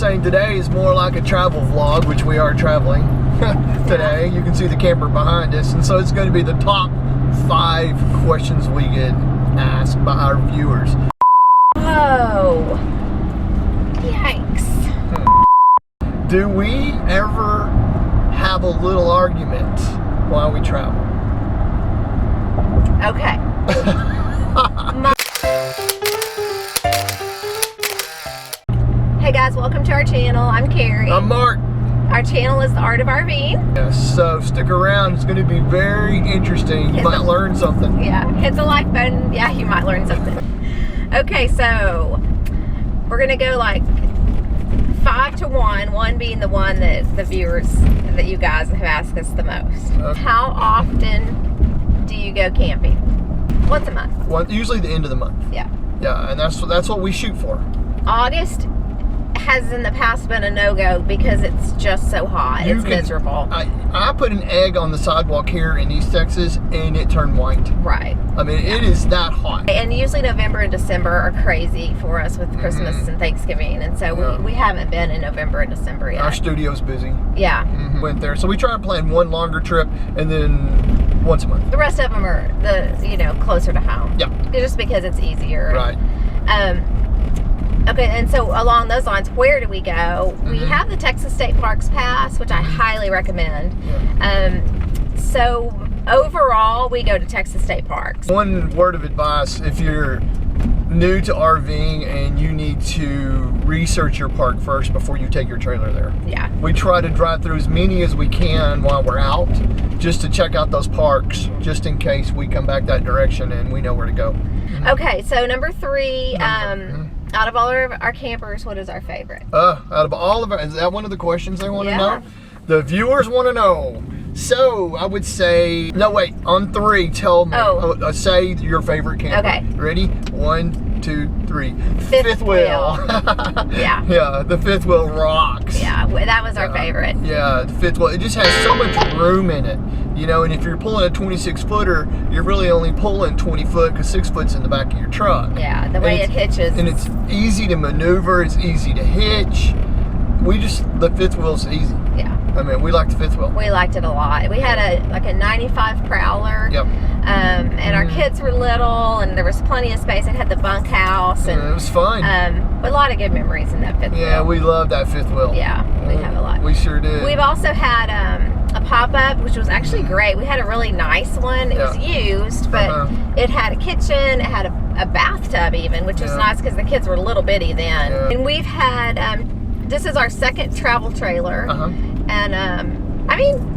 Saying today is more like a travel vlog, which we are traveling today. You can see the camper behind us, and so it's going to be the top 5 questions we get asked by our viewers. Oh, yikes. Do we ever have a little argument while we travel? Okay. Hey guys, welcome to our channel. I'm Carrie. I'm Mark. Our channel is The Art of RVing. Yes, so stick around. It's going to be very interesting. You might learn something. Yeah, hit the like button. Yeah, you might learn something. Okay, so we're going to go like 5 to 1. 1 being the one that the viewers, that you guys have asked us the most. Okay. How often do you go camping? Once a month. Usually the end of the month. Yeah. Yeah, and that's what we shoot for. August has in the past been a no-go because it's just so hot. It's miserable. I put an egg on the sidewalk here in East Texas and it turned white. Right. I mean, it is that hot. And usually November and December are crazy for us with Christmas and Thanksgiving, and so we haven't been in November and December yet. Our studio's busy. Yeah. Went there. So we try to plan one longer trip and then once a month. The rest of them are closer to home. Yeah. Just because it's easier. Right. Okay, and so along those lines, where do we go? We have the Texas State Parks Pass, which I highly recommend. Yeah. So overall, we go to Texas State Parks. One word of advice, if you're new to RVing and you need to research your park first before you take your trailer there. Yeah. We try to drive through as many as we can while we're out, just to check out those parks, just in case we come back that direction and we know where to go. Okay, so number 3, out of all of our campers, what is our favorite? Out of all of our, is that one of the questions they want to know? Yeah. The viewers want to know. So I would say, no wait, on 3, tell me. Say your favorite camper. Okay. Ready? 1, 2, 3. Fifth wheel. Yeah. Yeah, the fifth wheel rocks. Yeah, that was our favorite. Yeah, the fifth wheel. It just has so much room in it. You know, and if you're pulling a 26-footer, you're really only pulling 20 foot because 6 foot's in the back of your truck. Yeah, the way it hitches. And it's easy to maneuver. It's easy to hitch. The fifth wheel's easy. Yeah. I mean, we like the fifth wheel. We liked it a lot. We had a 95 Prowler. Yep. And our kids were little, and there was plenty of space. It had the bunkhouse, and it was fun. A lot of good memories in that fifth wheel. Yeah, we love that fifth wheel. Yeah, we have a lot. We sure did. We've also had a pop-up, which was actually great. We had a really nice one. It was used, but it had a kitchen. It had a bathtub even, which was nice because the kids were little bitty then. Yeah. And we've had this is our second travel trailer, and I mean,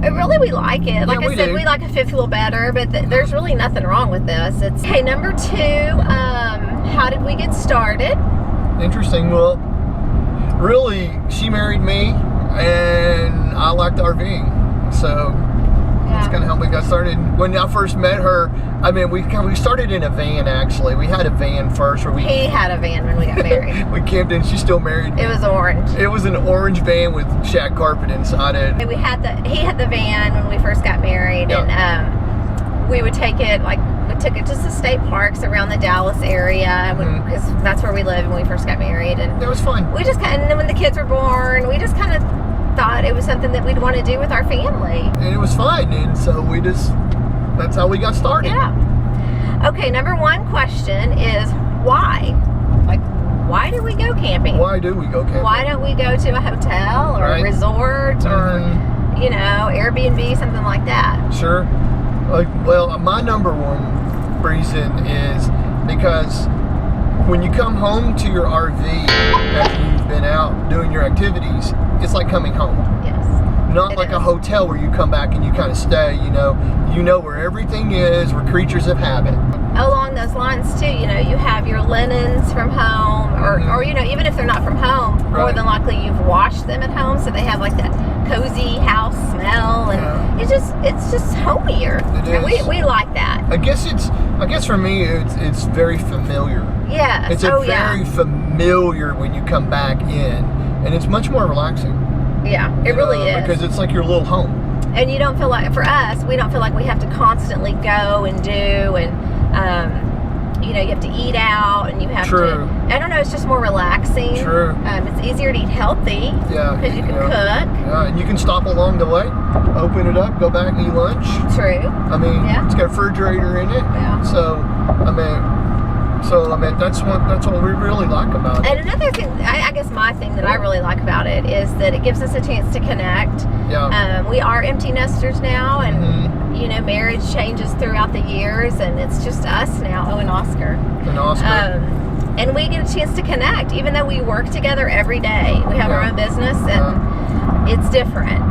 really we like it. Like I said, we like a fifth wheel better, but there's really nothing wrong with this. Okay, number 2, how did we get started? Interesting. Well, really, she married me, and I liked RVing, so that's kind of how we got started. When I first met her, I mean, we started in a van, actually. We had a van first. He had a van when we got married. We camped in. She still married me. It was orange. It was an orange van with shag carpet inside it. And he had the van when we first got married, and we would take it, we took it to the state parks around the Dallas area, because that's where we lived when we first got married. And it was fun. And then when the kids were born, we just kind of thought it was something that we'd want to do with our family. And it was fun, and so that's how we got started. Yeah. Okay, number 1 question is why? Why do we go camping? Why do we go camping? Why don't we go to a hotel or a resort or, Airbnb, something like that? Sure. Well, my number 1 reason is because when you come home to your RV after you've been out doing your activities, it's like coming home. Yes. Not like a hotel where you come back and you kind of stay, you know where everything is, we're creatures of habit. Along those lines too, you have your linens from home, or even if they're not from home, more than likely you've washed them at home, so they have like that cozy house smell, and it's just homier. It is. And we like that. I guess for me it's very familiar. Yeah. It's very familiar when you come back in, and it's much more relaxing. Yeah, it really is. Because it's like your little home. And you don't feel like, for us, we don't feel like we have to constantly go and do, and you know, you have to eat out, and you have True. to, I don't know, it's just more relaxing. True. It's easier to eat healthy. Yeah. Because you can cook. Yeah, and you can stop along the way, open it up, go back and eat lunch. True. I mean, it's got a refrigerator in it. Yeah. So, I mean, that's what we really like about it. And another thing, I guess my thing that I really like about it is that it gives us a chance to connect. Yeah. We are empty nesters now, and you know, marriage changes throughout the years, and it's just us now. Oh, and Oscar. And Oscar. And we get a chance to connect, even though we work together every day. We have our own business, and it's different.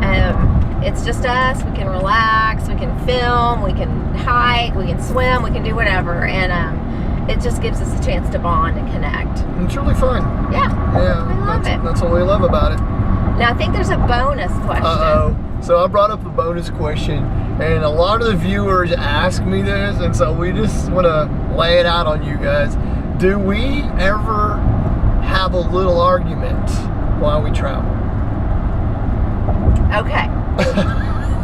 It's just us. We can relax. We can film. We can hike. We can swim. We can do whatever, and it just gives us a chance to bond and connect. It's really fun. Yeah. Yeah. I love it. That's what we love about it. Now I think there's a bonus question. Uh-oh. So I brought up a bonus question, and a lot of the viewers ask me this, and so we just want to lay it out on you guys. Do we ever have a little argument while we travel? Okay.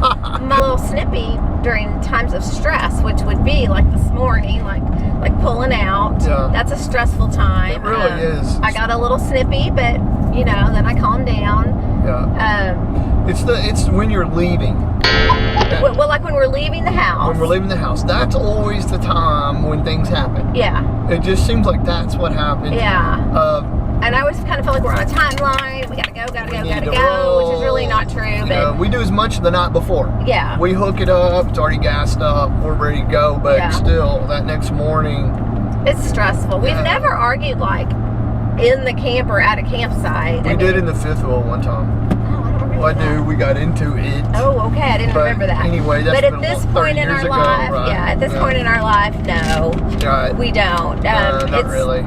I'm a little snippy during times of stress, which would be like this morning, like pulling out. Yeah. That's a stressful time. It really is. I got a little snippy, but you know, then I calmed down. Yeah. It's when you're leaving. Well, like when we're leaving the house. When we're leaving the house, that's always the time when things happen. Yeah. It just seems like that's what happens. Yeah. And I always kind of feel like we're on a timeline. We gotta go, which is really not true. But we do as much the night before. Yeah. We hook it up. It's already gassed up. We're ready to go. But still, that next morning, it's stressful. We've never argued like in the camp or at a campsite. We did in the fifth wheel one time. I do. We got into it. Oh, okay. I didn't remember that. Anyway, that's but at this point in our life, at this point in our life, no, we don't. Not really.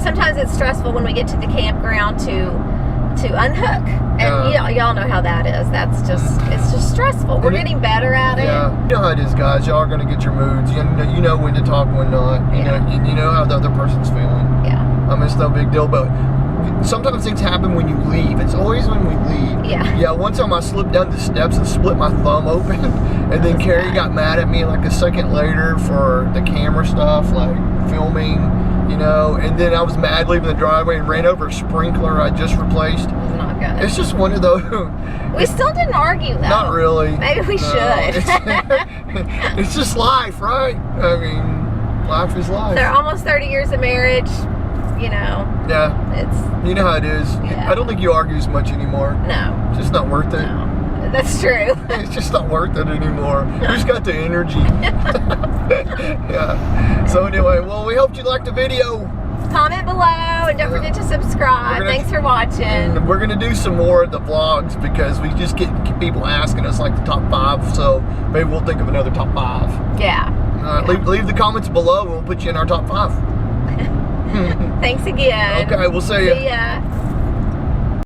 Sometimes it's stressful when we get to the campground to unhook, and y'all know how that is. That's just it's just stressful. We're getting better at it. Yeah, you know how it is, guys. Y'all are gonna get your moods. You know when to talk, when not. You know how the other person's feeling. Yeah. It's no big deal, but sometimes things happen when you leave. It's always when we leave. Yeah. Yeah, one time I slipped down the steps and split my thumb open, and then Carrie got mad at me like a second later for the camera stuff, like filming, you know, and then I was mad leaving the driveway and ran over a sprinkler I just replaced. Not good. It's just one of those. We still didn't argue though. Not really. Maybe we should. It's just life, right? I mean, life is life. They're almost 30 years of marriage. You know. Yeah. You know how it is. Yeah. I don't think you argue as much anymore. No. It's just not worth it. No. That's true. It's just not worth it anymore. You just got the energy. Yeah. So anyway, well, we hope you liked the video. Comment below and don't forget to subscribe. Thanks for watching. And we're gonna do some more of the vlogs because we just get people asking us like the top 5. So maybe we'll think of another top 5. Yeah. Leave the comments below and we'll put you in our top 5. Thanks again. Okay, we'll see you. See ya.